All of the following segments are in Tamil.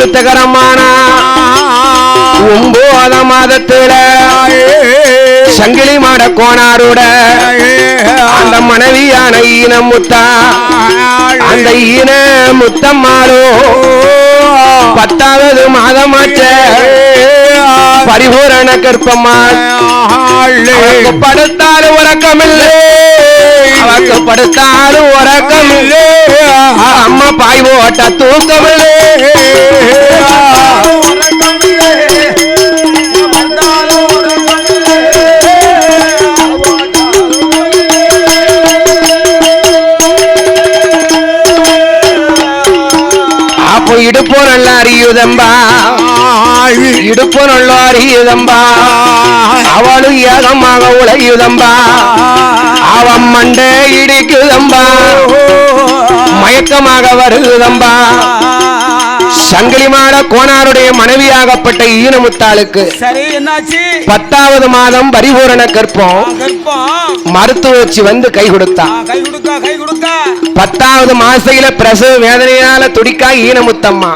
அற்புதகரமான 9 மாதத்துல சங்கிலி மாட கோனாரோட அந்த மனைவியான ஈன முத்தா அந்த ஈன முத்தம்மாளோ 10வது மாதமாச்ச பரிபூரண கற்பமா படுத்தாலும் உறக்கமில்லை அவக்கு படுத்தாலும் உறக்கமில்லை அம்மா பாய் போட்ட தூக்கமில்லை அப்போ இடுப்போ நல்லா அறியுதம்பா இடுப்பு நல்லா அறியுதம்பா அவளும் ஏகமாக உழையுதம்பா அவன் மண்டை இடிக்குதம்பா மயக்கமாக வருகுதம்பா சங்கிலி மாட கோனாருடைய மனைவியாகப்பட்ட ஈனமுத்தாளுக்கு 10வது மாதம் பரிபூரண கற்பம் மருத்துவ வச்சு வந்து கை கொடுத்தா 10வது மாசையில பிரசவ வேதனையால துடிக்கா ஈனமுத்தம்மா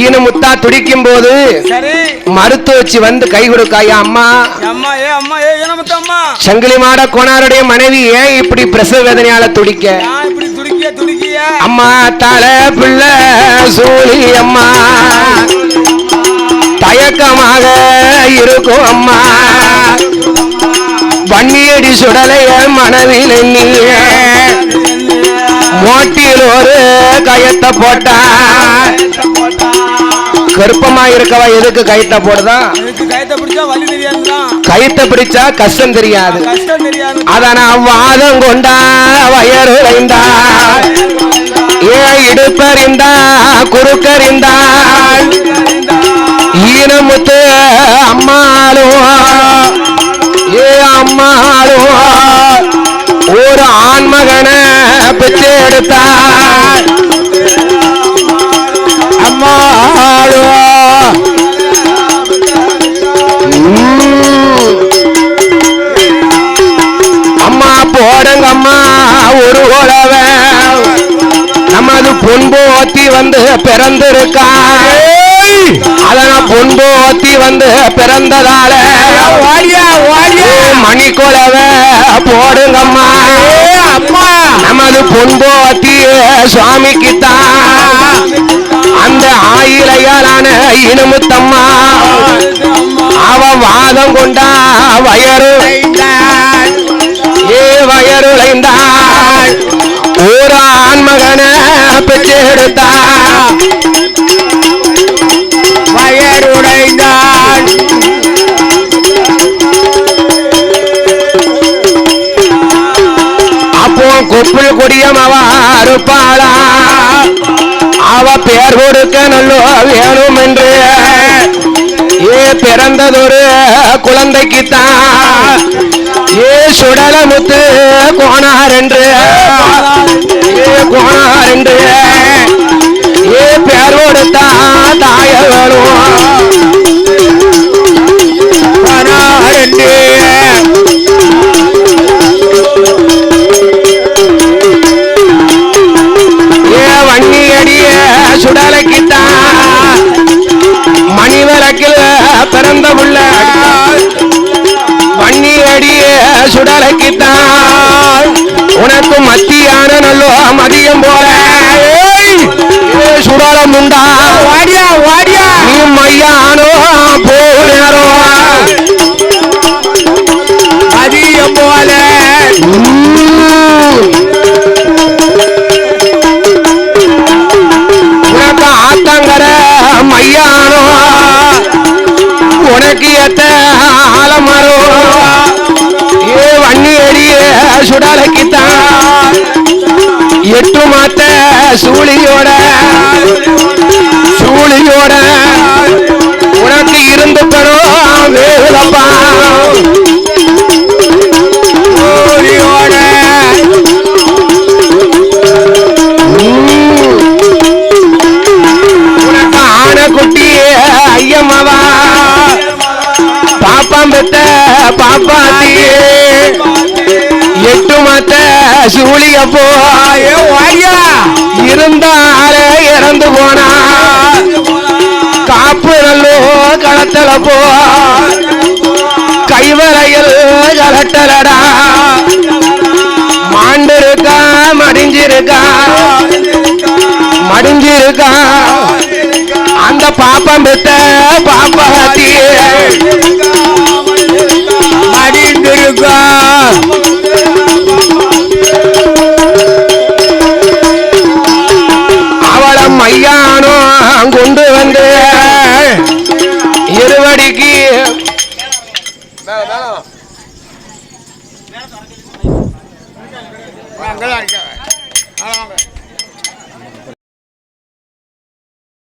ஈனமுத்தா துடிக்கும் போது மருத்துவ வச்சு வந்து கை கொடுக்காயா அம்மா சங்கிலி மாட கோனாருடைய மனைவி ஏன் இப்படி பிரசவ வேதனையால துடிக்க அம்மா தல பிள்ளை சூழி அம்மா தயக்கமாக இருக்கும் அம்மா வன்னியடி சுடலைய மனதில் எண்ணிய மோட்டில் ஒரு கயத்தை போட்டா கருப்பமா இருக்கவா எதுக்கு கயத்தை போடுதா கயத்தை பிடிச்சா கஷ்டம் தெரியாது அதனா வாதம் கொண்டா வயர் உழைந்தா ஏ இடுப்பறிந்தா குறுக்கறிந்தா ஈனமுத்து அம்மாளும் ஏ அம்மாளும் ஒரு ஆண்மகனை பெற்று எடுத்தா அம்மாளும் அம்மா போடுங்கம்மா ஒரு உழவ நமது பொன்போத்தி வந்து பிறந்திருக்கா அதனா பொன்போத்தி வந்து பிறந்ததால மணிக்குழவ போடுங்கம்மா நமது பொன்போத்தி சுவாமிக்குத்தான் அந்த ஆயிலையாலான இனமுத்தம்மா அவ வாதம் கொண்டா வயரு ஏ வயருளைந்தாள் ஒரு ஆண்மகனை பெற்று எடுத்தா வயருடைந்தாள் அப்போ கொப்புள் கொடியம் அவ அறுப்பாளா அவ பேர் கொடுக்க நல்லோ வேணும் என்று ஏ பிறந்ததொரு குழந்தைக்குத்தான் ஏ சுடலமுத்து கோனார் என்று கோனார் என்று ஏ பேர் கொடுத்தா தாயவரும் என்று ஏ வன்னியடிய சுடலைக்குத்தான் மணிவிளக்கில் பிறந்த புள்ள வன்னியடிய சுடலைக்குத்தான் உனக்கு மத்தியான நல்லோ மதியம் போல சுடலம் உண்டா வாடியா வாடியா நீ மையானோ போனோ மதியம் போல உனக்கு ஆத்தங்கர மையானோ உனக்கு எத்த ஆலமரோ ஏ வன்னி அடிய சுடலைக்குத்தான் 8 மாத்த சூழியோட உனக்கு இருந்து பெறும் வேலப்பா உனக்கு ஆன குட்டி ஐயம்மாவா பாப்பாம் பெத்த பாப்பாத்தி 8 மாத்த சூழியப்போ இருந்தாலே இறந்து போனா வெத்தல போ கைவரையில் கலட்டலடா மாண்டிருக்கா மடிஞ்சிருக்கா மடிஞ்சிருக்கா அந்த பாப்பம் பெத்த பாப்பாத்தி மடிந்திருக்கா அவளை மையானோ கொண்டு வந்து இருவடிக்கு